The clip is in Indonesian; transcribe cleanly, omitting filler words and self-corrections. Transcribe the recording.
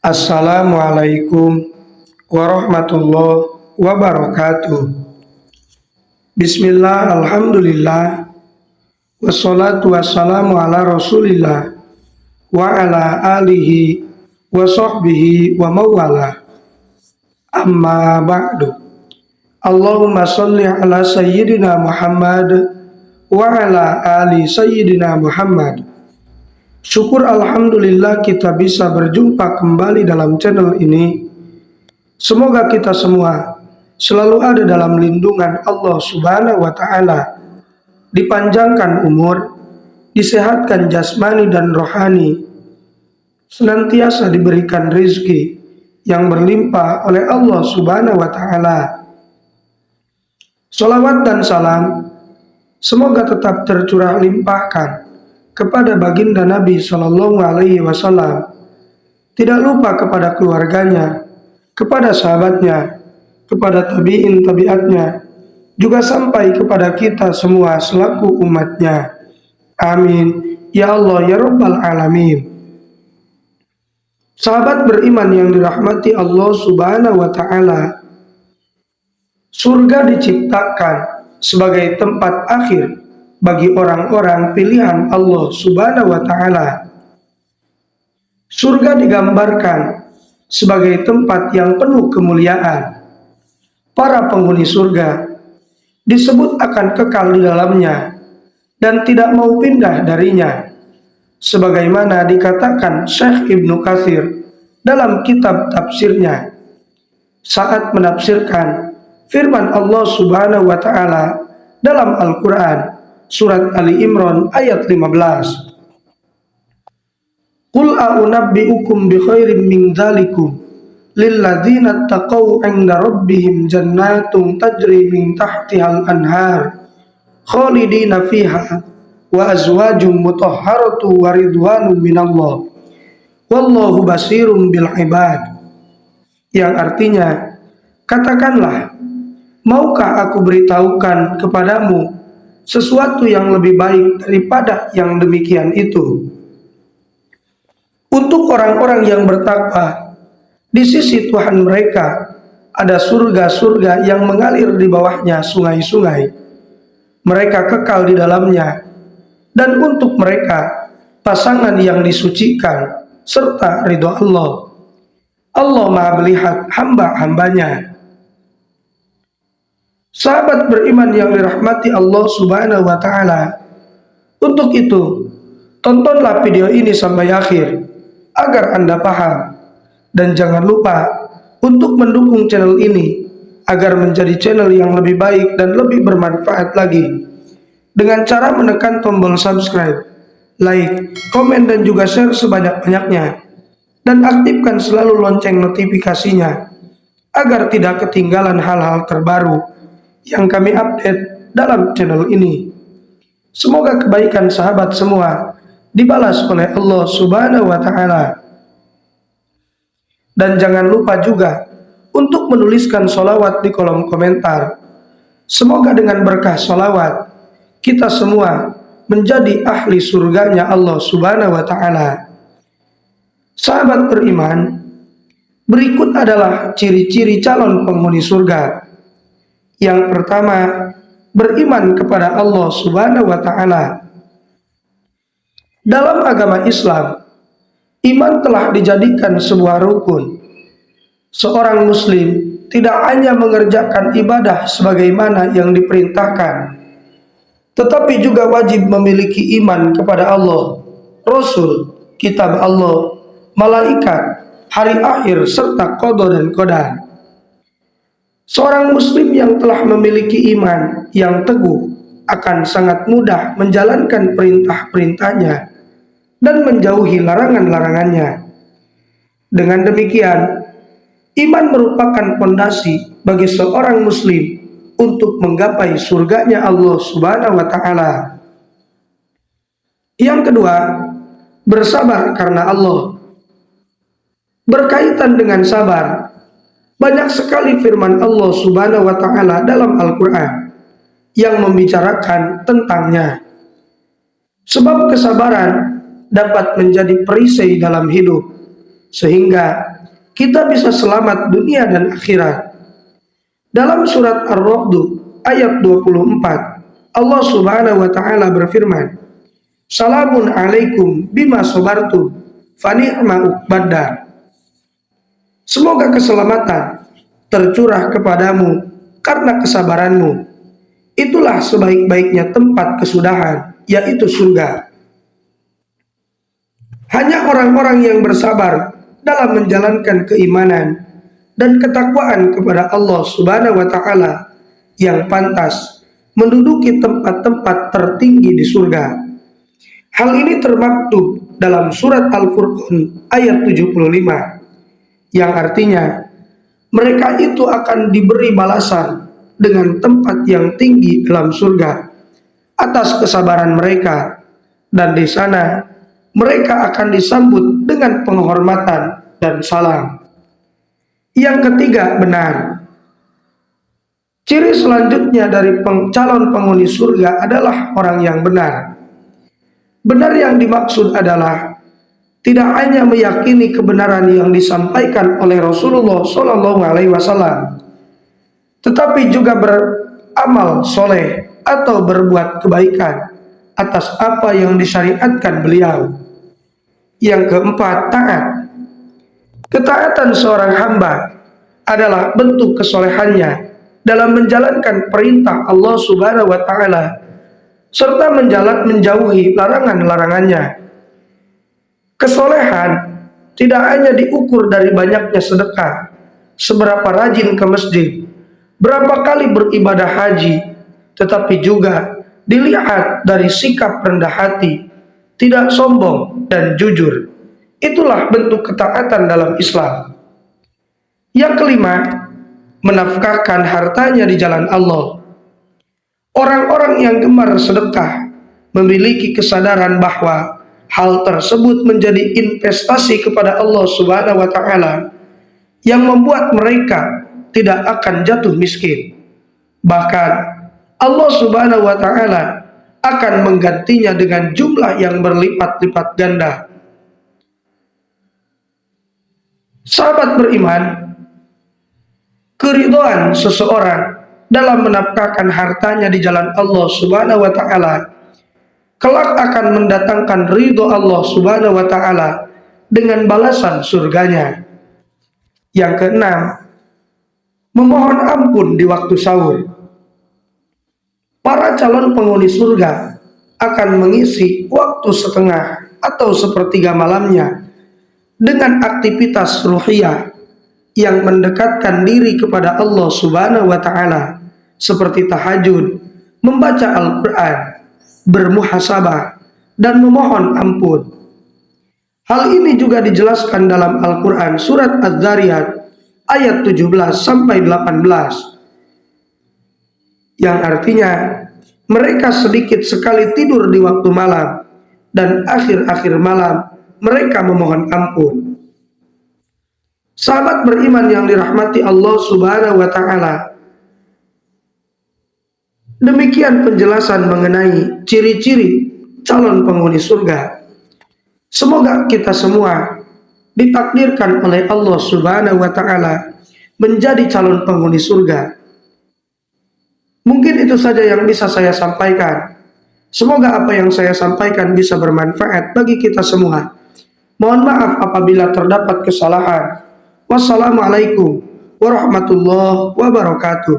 Assalamualaikum warahmatullahi wabarakatuh. Bismillah, alhamdulillah, wassalatu wassalamu ala rasulillah wa ala alihi wa sahbihi wa mawala. Amma ba'du. Allahumma salli ala sayyidina Muhammad wa ala ali sayyidina Muhammad. Syukur alhamdulillah kita bisa berjumpa kembali dalam channel ini. Semoga kita semua selalu ada dalam lindungan Allah Subhanahu wa Ta'ala, dipanjangkan umur, disehatkan jasmani dan rohani, senantiasa diberikan rizki yang berlimpah oleh Allah Subhanahu wa Ta'ala. Salawat dan salam semoga tetap tercurah limpahkan kepada baginda Nabi Shallallahu Alaihi Wasallam, tidak lupa kepada keluarganya, kepada sahabatnya, kepada tabiin tabiatnya, juga sampai kepada kita semua selaku umatnya. Amin ya Allah ya Rabbal Alamin. Sahabat beriman yang dirahmati Allah Subhanahu wa Ta'ala, surga diciptakan sebagai tempat akhir bagi orang-orang pilihan Allah Subhanahu wa Ta'ala. Surga digambarkan sebagai tempat yang penuh kemuliaan. Para penghuni surga disebut akan kekal di dalamnya dan tidak mau pindah darinya, sebagaimana dikatakan Syekh Ibnu Katsir dalam kitab tafsirnya saat menafsirkan firman Allah Subhanahu wa Ta'ala dalam Al-Quran Surat Ali Imran ayat 15. Qul a'unabbi'ukum bi khairin min dzalikum lilladzina taqaw 'inda rabbihim jannatun tajri min tahtihal anhar khalidina fiha wa azwajum mutahharatu wa ridwanun minallah wallahu basirum bil ibad. Yang artinya, katakanlah, maukah aku beritahukan kepadamu sesuatu yang lebih baik daripada yang demikian itu? Untuk orang-orang yang bertakwa, di sisi Tuhan mereka ada surga-surga yang mengalir di bawahnya sungai-sungai. Mereka kekal di dalamnya, dan untuk mereka pasangan yang disucikan serta ridho Allah. Allah Maha melihat hamba-hambanya. Sahabat beriman yang dirahmati Allah Subhanahu wa Ta'ala, untuk itu tontonlah video ini sampai akhir agar Anda paham, dan jangan lupa untuk mendukung channel ini agar menjadi channel yang lebih baik dan lebih bermanfaat lagi dengan cara menekan tombol subscribe, like, komen dan juga share sebanyak-banyaknya, dan aktifkan selalu lonceng notifikasinya agar tidak ketinggalan hal-hal terbaru yang kami update dalam channel ini. Semoga kebaikan sahabat semua dibalas oleh Allah Subhanahu wa Ta'ala. Dan jangan lupa juga untuk menuliskan sholawat di kolom komentar. Semoga dengan berkah sholawat kita semua menjadi ahli surganya Allah Subhanahu wa Ta'ala. Sahabat beriman, berikut adalah ciri-ciri calon penghuni surga. Yang pertama, beriman kepada Allah Subhanahu wa Ta'ala. Dalam agama Islam, iman telah dijadikan sebuah rukun. Seorang muslim tidak hanya mengerjakan ibadah sebagaimana yang diperintahkan, tetapi juga wajib memiliki iman kepada Allah, Rasul, kitab Allah, malaikat, hari akhir, serta qada dan qadar. Seorang muslim yang telah memiliki iman yang teguh akan sangat mudah menjalankan perintah-perintahnya dan menjauhi larangan-larangannya. Dengan demikian, iman merupakan pondasi bagi seorang muslim untuk menggapai surganya Allah Subhanahu wa Ta'ala. Yang kedua, bersabar karena Allah. Berkaitan dengan sabar, banyak sekali firman Allah Subhanahu wa Ta'ala dalam Al-Quran yang membicarakan tentangnya. Sebab kesabaran dapat menjadi perisai dalam hidup, sehingga kita bisa selamat dunia dan akhirat. Dalam surat Ar-Ra'd ayat 24, Allah Subhanahu wa taala berfirman, "Salamun alaikum bima sabartum, fa ni'ma uqbadar." Semoga keselamatan tercurah kepadamu karena kesabaranmu. Itulah sebaik-baiknya tempat kesudahan, yaitu surga. Hanya orang-orang yang bersabar dalam menjalankan keimanan dan ketakwaan kepada Allah Subhanahu wa taala yang pantas menduduki tempat-tempat tertinggi di surga. Hal ini termaktub dalam surat Al-Furqan ayat 75, yang artinya mereka itu akan diberi balasan dengan tempat yang tinggi dalam surga atas kesabaran mereka, dan di sana mereka akan disambut dengan penghormatan dan salam. Yang ketiga, benar. Ciri selanjutnya dari calon penghuni surga adalah orang yang benar. Benar yang dimaksud adalah tidak hanya meyakini kebenaran yang disampaikan oleh Rasulullah SAW, tetapi juga beramal soleh atau berbuat kebaikan atas apa yang disyariatkan beliau. Yang keempat, taat. Ketaatan seorang hamba adalah bentuk kesolehannya dalam menjalankan perintah Allah Subhanahu wa taala serta menjauhi larangan-larangannya. Kesolehan tidak hanya diukur dari banyaknya sedekah, seberapa rajin ke masjid, berapa kali beribadah haji, tetapi juga dilihat dari sikap rendah hati, tidak sombong, dan jujur. Itulah bentuk ketaatan dalam Islam. Yang kelima, menafkahkan hartanya di jalan Allah. Orang-orang yang gemar sedekah memiliki kesadaran bahwa hal tersebut menjadi investasi kepada Allah Subhanahu wa taala yang membuat mereka tidak akan jatuh miskin. Bahkan Allah Subhanahu wa taala akan menggantinya dengan jumlah yang berlipat-lipat ganda. Sahabat beriman, keridhaan seseorang dalam menafkahkan hartanya di jalan Allah Subhanahu wa taala kelak akan mendatangkan ridho Allah Subhanahu wa taala dengan balasan surganya. Yang keenam, memohon ampun di waktu sahur. Para calon penghuni surga akan mengisi waktu setengah atau sepertiga malamnya dengan aktivitas ruhiyah yang mendekatkan diri kepada Allah Subhanahu wa taala seperti tahajud, membaca Al-Qur'an, bermuhasabah, dan memohon ampun. Hal ini juga dijelaskan dalam Al-Qur'an surat Az-Zariyat ayat 17 sampai 18, yang artinya mereka sedikit sekali tidur di waktu malam dan akhir-akhir malam mereka memohon ampun. Sahabat beriman yang dirahmati Allah Subhanahu wa taala, demikian penjelasan mengenai ciri-ciri calon penghuni surga. Semoga kita semua ditakdirkan oleh Allah Subhanahu wa taala menjadi calon penghuni surga. Mungkin itu saja yang bisa saya sampaikan. Semoga apa yang saya sampaikan bisa bermanfaat bagi kita semua. Mohon maaf apabila terdapat kesalahan. Wassalamualaikum warahmatullahi wabarakatuh.